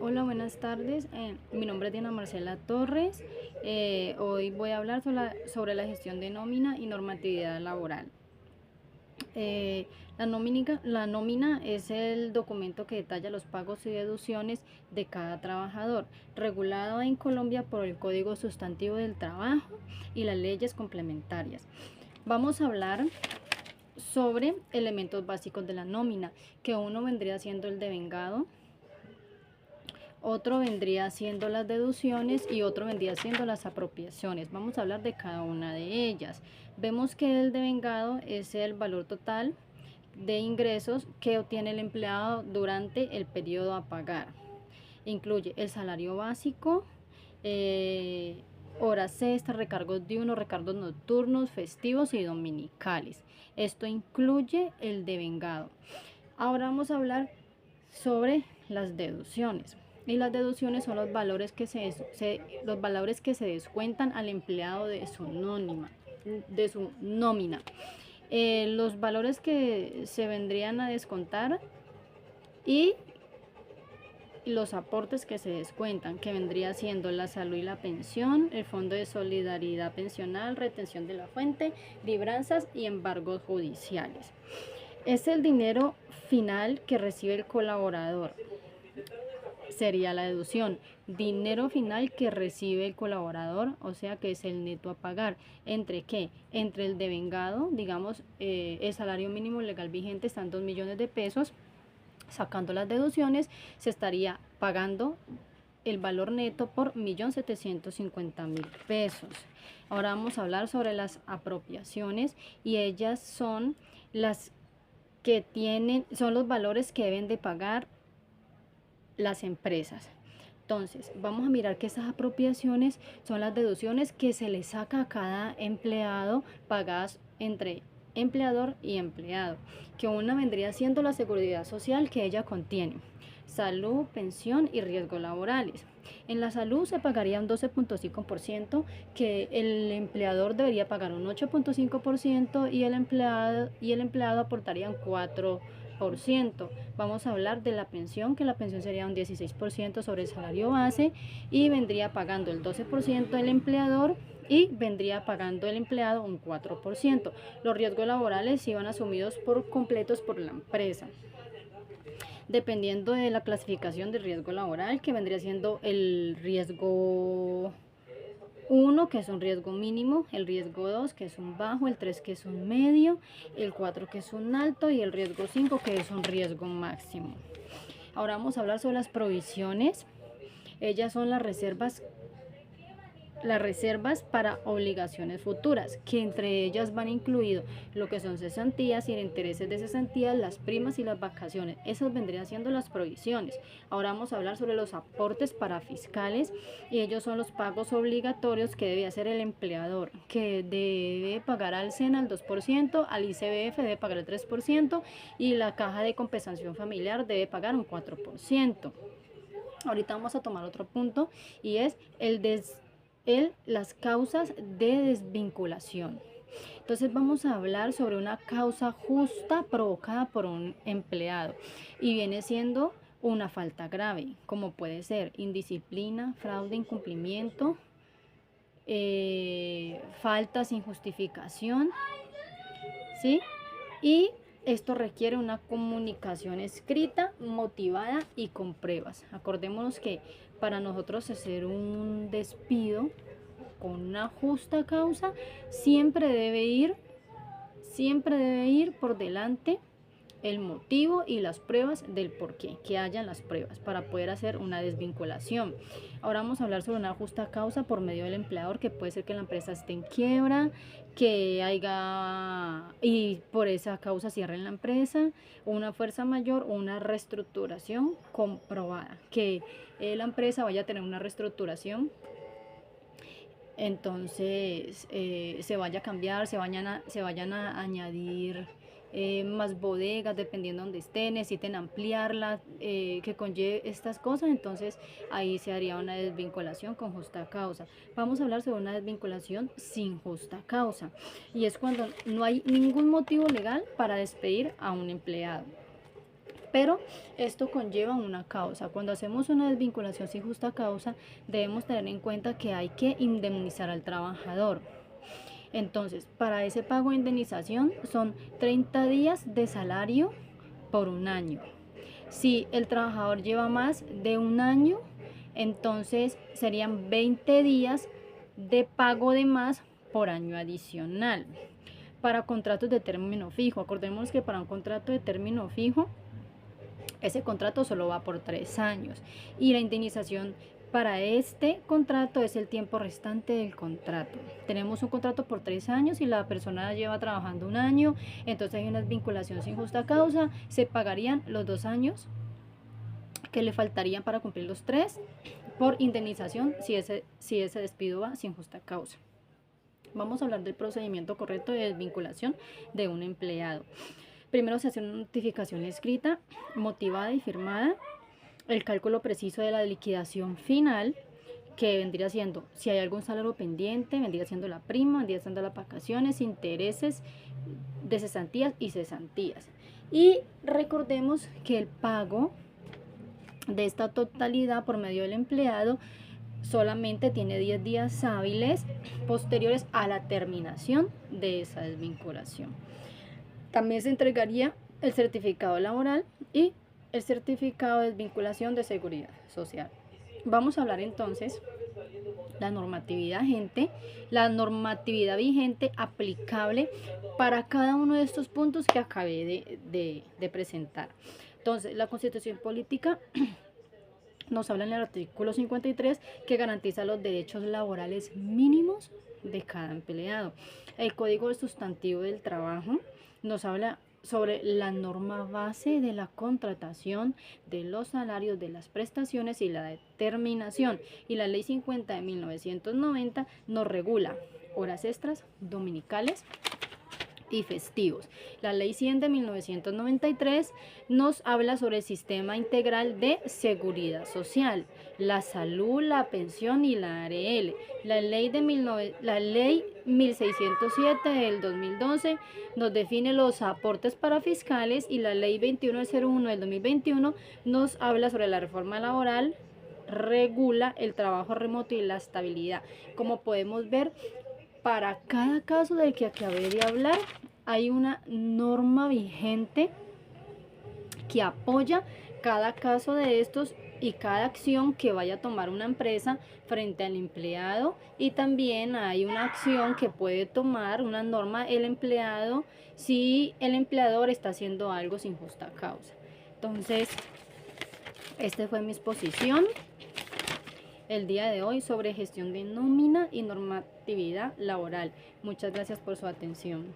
Hola, buenas tardes. Mi nombre es Diana Marcela Torres. Hoy voy a hablar sobre la gestión de nómina y normatividad laboral. La nómina es el documento que detalla los pagos y deducciones de cada trabajador, regulado en Colombia por el Código Sustantivo del Trabajo y las leyes complementarias. Vamos a hablar sobre elementos básicos de la nómina, que uno vendría siendo el devengado, otro vendría siendo las deducciones y otro vendría siendo las apropiaciones. Vamos a hablar de cada una de ellas. Vemos que el devengado es el valor total de ingresos que obtiene el empleado durante el periodo a pagar. Incluye el salario básico, horas extras, recargos diurnos, recargos nocturnos, festivos y dominicales. Esto incluye el devengado. Ahora vamos a hablar sobre las deducciones. Y las deducciones son los valores que se descuentan al empleado de su nómina. Los valores que se vendrían a descontar y los aportes que se descuentan, que vendría siendo la salud y la pensión, el fondo de solidaridad pensional, retención de la fuente, libranzas y embargos judiciales. Es el dinero final que recibe el colaborador. Sería la deducción, dinero final que recibe el colaborador, o sea que es el neto a pagar. ¿Entre qué? Entre el devengado, digamos, el salario mínimo legal vigente está en 2 millones de pesos, sacando las deducciones, se estaría pagando el valor neto por 1.750.000 pesos. Ahora vamos a hablar sobre las apropiaciones y ellas son las que son los valores que deben de pagar las empresas. Entonces, vamos a mirar que esas apropiaciones son las deducciones que se le saca a cada empleado pagadas entre empleador y empleado, que una vendría siendo la seguridad social que ella contiene, salud, pensión y riesgos laborales. En la salud se pagaría un 12.5%, que el empleador debería pagar un 8.5% y el empleado aportaría un 4%. Vamos a hablar de la pensión, que la pensión sería un 16% sobre el salario base y vendría pagando el 12% el empleador y vendría pagando el empleado un 4%. Los riesgos laborales iban asumidos por completos por la empresa, dependiendo de la clasificación de riesgo laboral, que vendría siendo el riesgo 1, que es un riesgo mínimo, el riesgo 2, que es un bajo, el 3, que es un medio, el 4, que es un alto, y el riesgo 5, que es un riesgo máximo. Ahora vamos a hablar sobre las provisiones. Ellas son las reservas para obligaciones futuras, que entre ellas van incluido lo que son cesantías y en intereses de cesantías, las primas y las vacaciones. Esas vendrían siendo las provisiones. Ahora vamos a hablar sobre los aportes para fiscales, y ellos son los pagos obligatorios que debe hacer el empleador, que debe pagar al SENA el 2%, al ICBF debe pagar el 3% y la caja de compensación familiar debe pagar un 4%. Ahorita vamos a tomar otro punto, y es las causas de desvinculación. Entonces vamos a hablar sobre una causa justa provocada por un empleado, y viene siendo una falta grave, como puede ser indisciplina, fraude, incumplimiento, falta sin justificación, ¿sí? Y esto requiere una comunicación escrita, motivada y con pruebas. Acordémonos que para nosotros hacer un despido con una justa causa, siempre debe ir por delante el motivo y las pruebas del porqué, que hayan las pruebas para poder hacer una desvinculación. Ahora vamos a hablar sobre una justa causa por medio del empleador, que puede ser que la empresa esté en quiebra, que haya y por esa causa cierren la empresa, una fuerza mayor o una reestructuración comprobada, que la empresa vaya a tener una reestructuración, entonces se vaya a cambiar, se vayan a añadir más bodegas, dependiendo de donde estén, necesiten ampliarla, que conlleve estas cosas. Entonces ahí se haría una desvinculación con justa causa. Vamos a hablar sobre una desvinculación sin justa causa, y es cuando no hay ningún motivo legal para despedir a un empleado. Pero esto conlleva una causa. Cuando hacemos una desvinculación sin justa causa, debemos tener en cuenta que hay que indemnizar al trabajador. Entonces, para ese pago de indemnización son 30 días de salario por un año. Si el trabajador lleva más de un año, entonces serían 20 días de pago de más por año adicional. Para contratos de término fijo, acordemos que para un contrato de término fijo, ese contrato solo va por 3 años y la indemnización para este contrato es el tiempo restante del contrato. Tenemos un contrato por 3 años y la persona lleva trabajando un año, entonces hay una vinculación sin justa causa, se pagarían los 2 años que le faltarían para cumplir los 3 por indemnización si ese despido va sin justa causa. Vamos a hablar del procedimiento correcto de desvinculación de un empleado. Primero se hace una notificación escrita, motivada y firmada, el cálculo preciso de la liquidación final, que vendría siendo, si hay algún salario pendiente, vendría siendo la prima, vendría siendo las vacaciones, intereses de cesantías y cesantías. Y recordemos que el pago de esta totalidad por medio del empleado solamente tiene 10 días hábiles posteriores a la terminación de esa desvinculación. También se entregaría el certificado laboral y el certificado de desvinculación de seguridad social. Vamos a hablar entonces la normatividad vigente aplicable para cada uno de estos puntos que acabé de presentar. Entonces, la Constitución Política nos habla en el artículo 53 que garantiza los derechos laborales mínimos de cada empleado. El Código Sustantivo del Trabajo nos habla sobre la norma base de la contratación, de los salarios, de las prestaciones y la determinación. Y la Ley 50 de 1990 nos regula horas extras, dominicales y festivos. La Ley 100 de 1993 nos habla sobre el sistema integral de seguridad social, la salud, la pensión y la ARL. La Ley 1607 del 2012 nos define los aportes para fiscales y la Ley 2101 del 2021 nos habla sobre la reforma laboral, regula el trabajo remoto y la estabilidad. Como podemos ver, para cada caso del que acabé de hablar, hay una norma vigente que apoya cada caso de estos y cada acción que vaya a tomar una empresa frente al empleado, y también hay una acción que puede tomar una norma el empleado si el empleador está haciendo algo sin justa causa. Entonces, esta fue mi exposición el día de hoy sobre gestión de nómina y normatividad laboral. Muchas gracias por su atención.